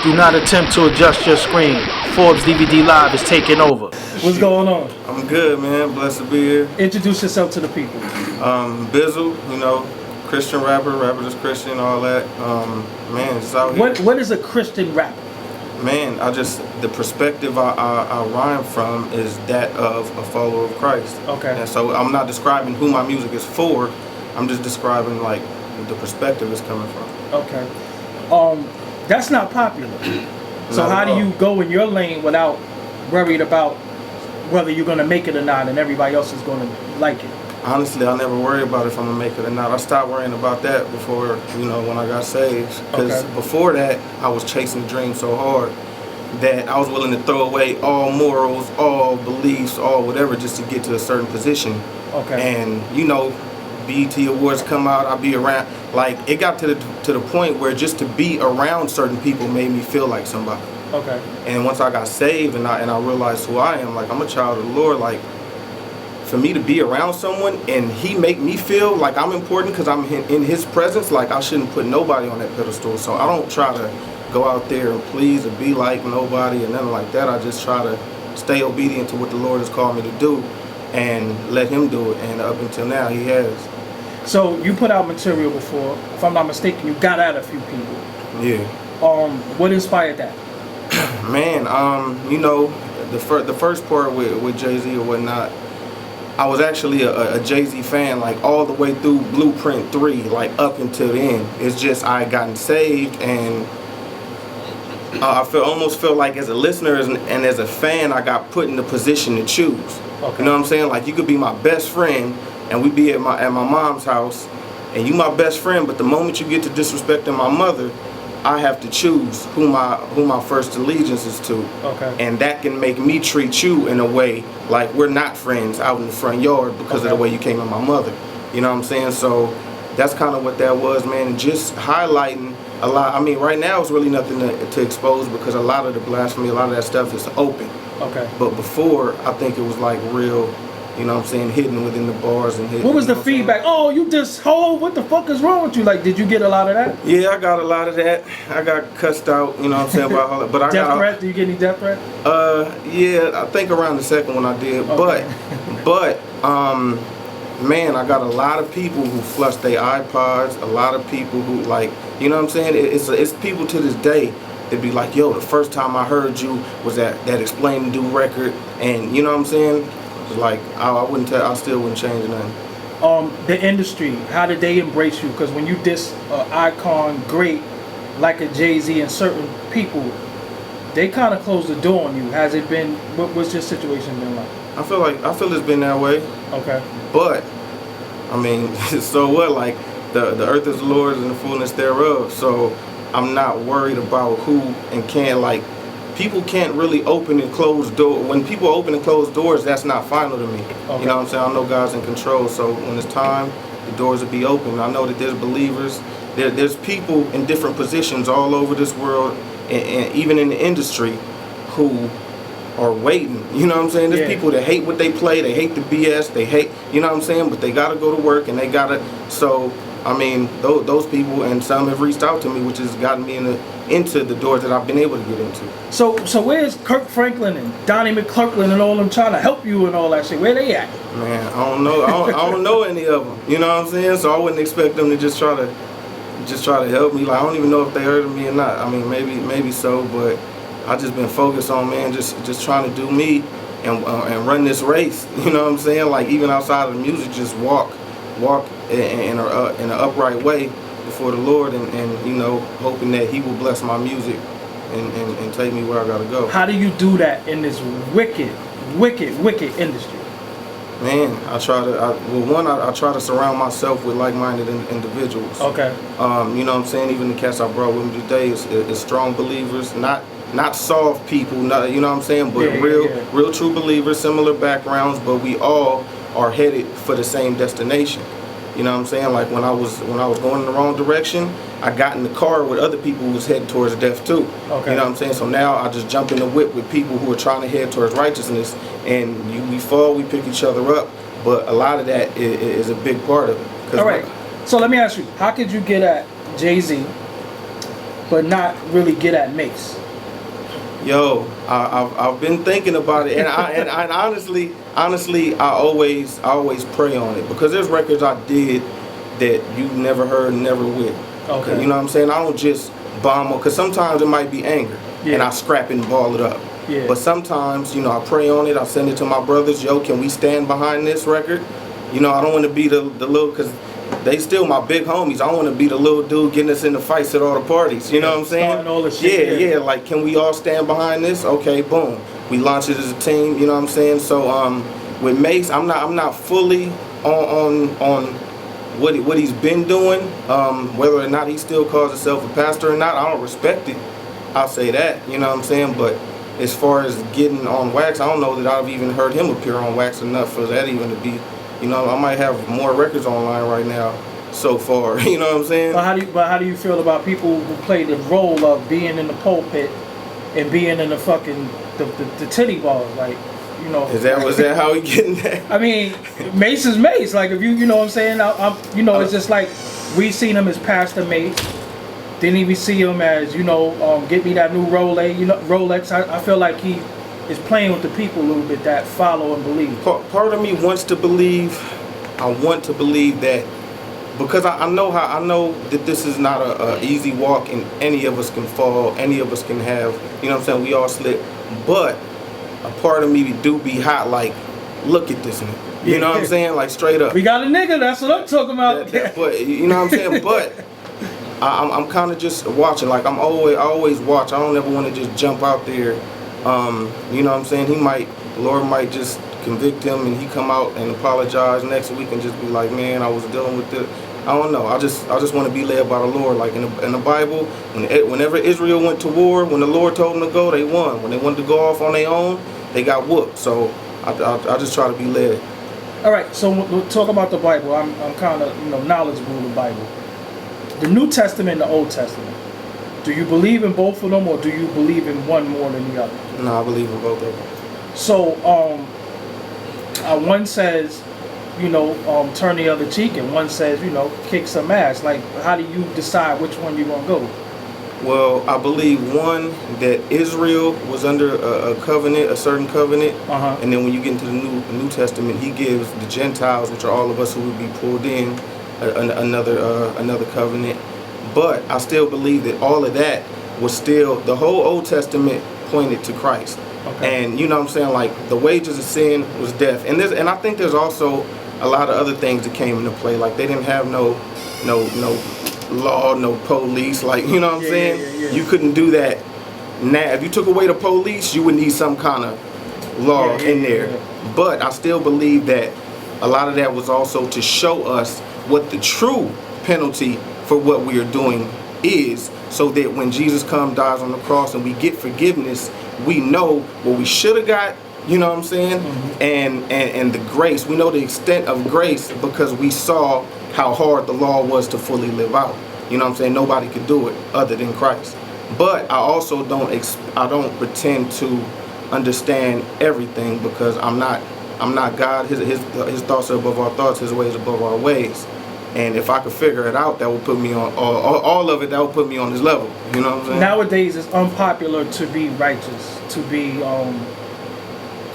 Do not attempt to adjust your screen. Forbes DVD Live is taking over. What's going on? I'm good, man. Blessed to be here. Introduce yourself to the people. Bizzle, you know, Christian rapper that's Christian, all that. Man, just out here. What is a Christian rapper? Man, the perspective I rhyme from is that of a follower of Christ. Okay. And so I'm not describing who my music is for. I'm just describing like the perspective it's coming from. Okay. That's not popular. So Not how at do all. you go in your lane without worried about whether you're gonna make it or not, and everybody else is gonna like it? Honestly, I never worry about if I'm gonna make it or not. I stopped worrying about that before, when I got saved. Because Okay. before that, I was chasing the dream so hard that I was willing to throw away all morals, all beliefs, all whatever, just to get to a certain position. Okay. And BET Awards come out, I'll be around. Like, it got to the point where just to be around certain people made me feel like somebody. Okay. And once I got saved and I realized who I am, like, I'm a child of the Lord, like, for me to be around someone and he make me feel like I'm important because I'm in his presence, like, I shouldn't put nobody on that pedestal. So I don't try to go out there and please or be like nobody or nothing like that. I just try to stay obedient to what the Lord has called me to do and let him do it. And up until now, he has. So you put out material before. If I'm not mistaken, you got at a few people. Yeah. What inspired that? Man, the first part with Jay-Z or whatnot, I was actually a Jay-Z fan, like all the way through Blueprint 3, like up until the end. It's just I had gotten saved, and I almost felt like as a listener and as a fan, I got put in the position to choose. Okay. You know what I'm saying? Like, you could be my best friend, and we be at my mom's house, and you my best friend, but the moment you get to disrespecting my mother, I have to choose who my first allegiance is to. Okay. And that can make me treat you in a way like we're not friends out in the front yard because of the way you came at my mother. You know what I'm saying? So that's kind of what that was, man. And just highlighting a lot. I mean, right now it's really nothing to expose because a lot of the blasphemy, a lot of that stuff is open. Okay. But before, I think it was like real, hidden within the bars and hidden. What was you the know what I'm saying? feedback? Oh, you just what the fuck is wrong with you? Like, did you get a lot of that? Yeah, I got a lot of that. I got cussed out, you know what I'm saying, about all that. But I Death got threat? Do you get any death threat? Yeah, I think around the second one I did. Okay. But man, I got a lot of people who flush their iPods, a lot of people who, like, you know what I'm saying? It's people to this day that be like, yo, the first time I heard you was that Explain and Do record, and you know what I'm saying? Like, I still wouldn't change nothing. The industry, how did they embrace you? Because when you diss an icon great like a Jay-Z and certain people, they kind of closed the door on you. Has it been? What's your situation been like? I feel it's been that way. Okay. But I mean, so what? Like, the earth is the Lord's and the fullness thereof. So I'm not worried about who and can't, like. People can't really open and close doors. When people open and close doors, that's not final to me. Okay. You know what I'm saying? I know God's in control. So when it's time, the doors will be open. I know that there's believers. There's people in different positions all over this world, and even in the industry, who are waiting. You know what I'm saying? There's people that hate what they play. They hate the BS. They hate, you know what I'm saying? But they got to go to work, and they got to. So, I mean, those people, and some have reached out to me, which has gotten me into the doors that I've been able to get into. So where's Kirk Franklin and Donnie McClurkin and all them trying to help you and all that shit? Where they at? Man, I don't know. I don't know any of them. You know what I'm saying? So I wouldn't expect them to just try to help me. Like, I don't even know if they heard of me or not. I mean, maybe so, but I just been focused on, man, just trying to do me and run this race. You know what I'm saying? Like, even outside of the music, just walk in an upright way before the Lord, and hoping that He will bless my music and take me where I gotta go. How do you do that in this wicked industry? Man, I try to surround myself with like-minded individuals. Okay. You know what I'm saying? Even the cats I brought with me today is strong believers, not soft people, not, you know what I'm saying, but real true believers, similar backgrounds, but we all are headed for the same destination. You know what I'm saying? Like, when I was going in the wrong direction, I got in the car with other people who was heading towards death too. Okay. You know what I'm saying? So now I just jump in the whip with people who are trying to head towards righteousness, and we fall, we pick each other up. But a lot of that is a big part of it. All right. So let me ask you, how could you get at Jay-Z but not really get at Mase? Yo, I've been thinking about it, and I honestly, I always pray on it, because there's records I did that you never heard, never will. Okay. You know what I'm saying? I don't just bomb on, because sometimes it might be anger, and I scrap it and ball it up. Yeah. But sometimes, you know, I pray on it. I send it to my brothers. Yo, can we stand behind this record? You know, I don't want to be the little, because they still my big homies. I don't want to be the little dude getting us in the fights at all the parties. You know what I'm saying? Starting all the shit, yeah. Like, can we all stand behind this? Okay, boom. We launch it as a team. You know what I'm saying? So, with Mase, I'm not fully on what he's been doing. Whether or not he still calls himself a pastor or not, I don't respect it. I'll say that. You know what I'm saying? But as far as getting on wax, I don't know that I've even heard him appear on wax enough for that even to be. You know, I might have more records online right now so far. You know what I'm saying? But how do you feel about people who play the role of being in the pulpit and being in the fucking the titty balls? Like, you know. Was that how he getting that? I mean, Mase is Mase. Like, if you know what I'm saying? You know, it's just like we seen him as Pastor Mase. Didn't even see him as, you know, get me that new Rolex. I feel like he is playing with the people a little bit that follow and believe. Part of me wants to believe. I want to believe that, because I know that this is not a easy walk, and any of us can fall, any of us can have, you know what I'm saying, we all slip. But a part of me do be hot, like, look at this nigga. You know what I'm saying? Like, straight up. We got a nigga, that's what I'm talking about. But you know what I'm saying? But I'm kind of just watching. Like, I always watch. I don't ever want to just jump out there. You know what I'm saying? The Lord might just convict him, and he come out and apologize next week and just be like, man, I was dealing with it. I don't know. I just want to be led by the Lord. Like in the Bible, whenever Israel went to war, when the Lord told them to go, they won. When they wanted to go off on their own, they got whooped. So I just try to be led. All right. So we'll talk about the Bible. I'm kind of, you know, knowledgeable of the Bible. The New Testament and the Old Testament. Do you believe in both of them, or do you believe in one more than the other? No, I believe in both of them. So, one says, you know, turn the other cheek, and one says, you know, kick some ass. Like, how do you decide which one you're gonna go? Well, I believe, one, that Israel was under a covenant, a certain covenant, and then when you get into the New Testament, he gives the Gentiles, which are all of us who would be pulled in, another covenant. But I still believe that all of that was still, the whole Old Testament pointed to Christ. Okay. And you know what I'm saying, like, the wages of sin was death. And I think there's also a lot of other things that came into play. Like, they didn't have no law, no police. Like, you know what I'm saying? Yeah. You couldn't do that. Now, if you took away the police, you would need some kind of law in there. Yeah. But I still believe that a lot of that was also to show us what the true penalty for what we are doing is, so that when Jesus comes, dies on the cross, and we get forgiveness, we know what we should have got, you know what I'm saying? And the grace, we know the extent of grace, because we saw how hard the law was to fully live out. You know what I'm saying? Nobody could do it other than Christ. But I also don't pretend to understand everything, because I'm not God. His thoughts are above our thoughts, his ways above our ways. And if I could figure it out, that would put me on all of it. That would put me on his level. You know what I'm saying? Nowadays, it's unpopular to be righteous, to be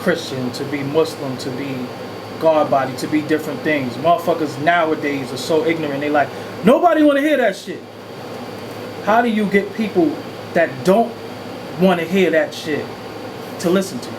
Christian, to be Muslim, to be God body, to be different things. Motherfuckers nowadays are so ignorant. They like, nobody want to hear that shit. How do you get people that don't want to hear that shit to listen to you?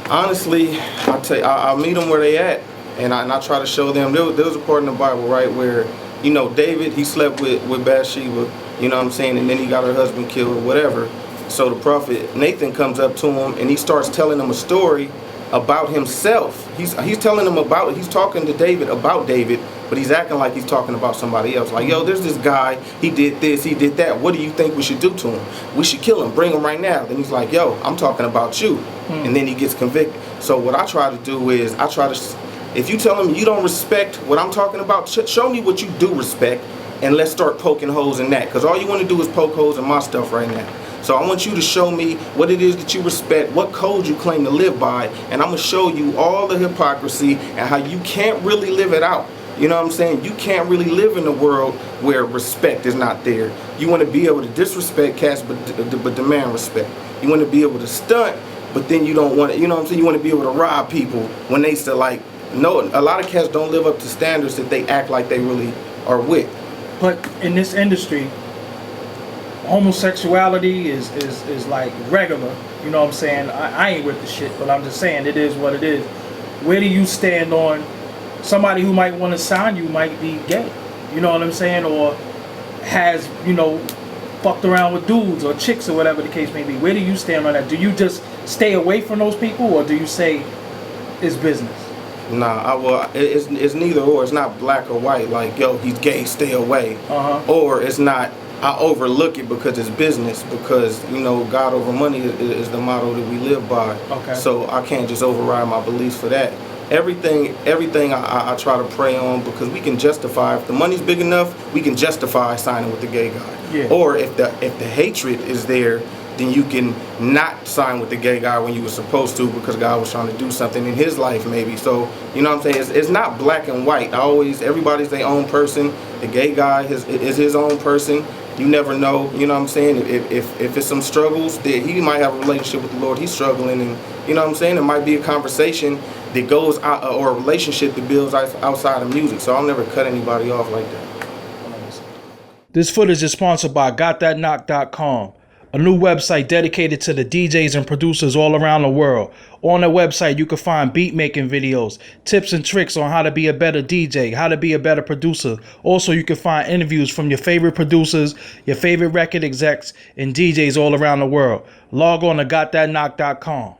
Honestly, I'll meet them where they at. And I try to show them. There was a part in the Bible, right, where, you know, David, he slept with Bathsheba, you know what I'm saying, and then he got her husband killed or whatever. So the prophet Nathan comes up to him, and he starts telling him a story about himself. He's telling him he's talking to David about David, but he's acting like he's talking about somebody else. Like, yo, there's this guy, he did this, he did that. What do you think we should do to him? We should kill him, bring him right now. Then he's like, yo, I'm talking about you. And then he gets convicted. So what I try to do is, if you tell him you don't respect what I'm talking about, show me what you do respect, and let's start poking holes in that. Because all you want to do is poke holes in my stuff right now. So I want you to show me what it is that you respect, what code you claim to live by, and I'm going to show you all the hypocrisy and how you can't really live it out. You know what I'm saying? You can't really live in a world where respect is not there. You want to be able to disrespect cats, but demand respect. You want to be able to stunt, but then you don't want to, you know what I'm saying? You want to be able to rob people when they still like, no, a lot of cats don't live up to standards that they act like they really are with. But in this industry, homosexuality is like regular. You know what I'm saying? I ain't with the shit, but I'm just saying it is what it is. Where do you stand on somebody who might want to sign you might be gay? You know what I'm saying? Or has, you know, fucked around with dudes or chicks or whatever the case may be. Where do you stand on that? Do you just stay away from those people, or do you say it's business? Nah, it's neither or. It's not black or white. Like, yo, he's gay, stay away. Or it's not, I overlook it because it's business. Because, you know, God over money is the motto that we live by. Okay. So I can't just override my beliefs for that. Everything I try to pray on, because we can justify, if the money's big enough, we can justify signing with the gay guy. Yeah. Or if the hatred is there, then you can not sign with the gay guy when you were supposed to, because God was trying to do something in his life maybe. So, you know what I'm saying? It's not black and white. Everybody's their own person. The gay guy is his own person. You never know, you know what I'm saying? If it's some struggles, that he might have a relationship with the Lord, he's struggling, and you know what I'm saying? It might be a conversation that goes out, or a relationship that builds outside of music. So I'll never cut anybody off like that. This footage is sponsored by GotThatKnock.com, a new website dedicated to the DJs and producers all around the world. On their website, you can find beat making videos, tips and tricks on how to be a better DJ, how to be a better producer. Also, you can find interviews from your favorite producers, your favorite record execs, and DJs all around the world. Log on to GotThatKnock.com.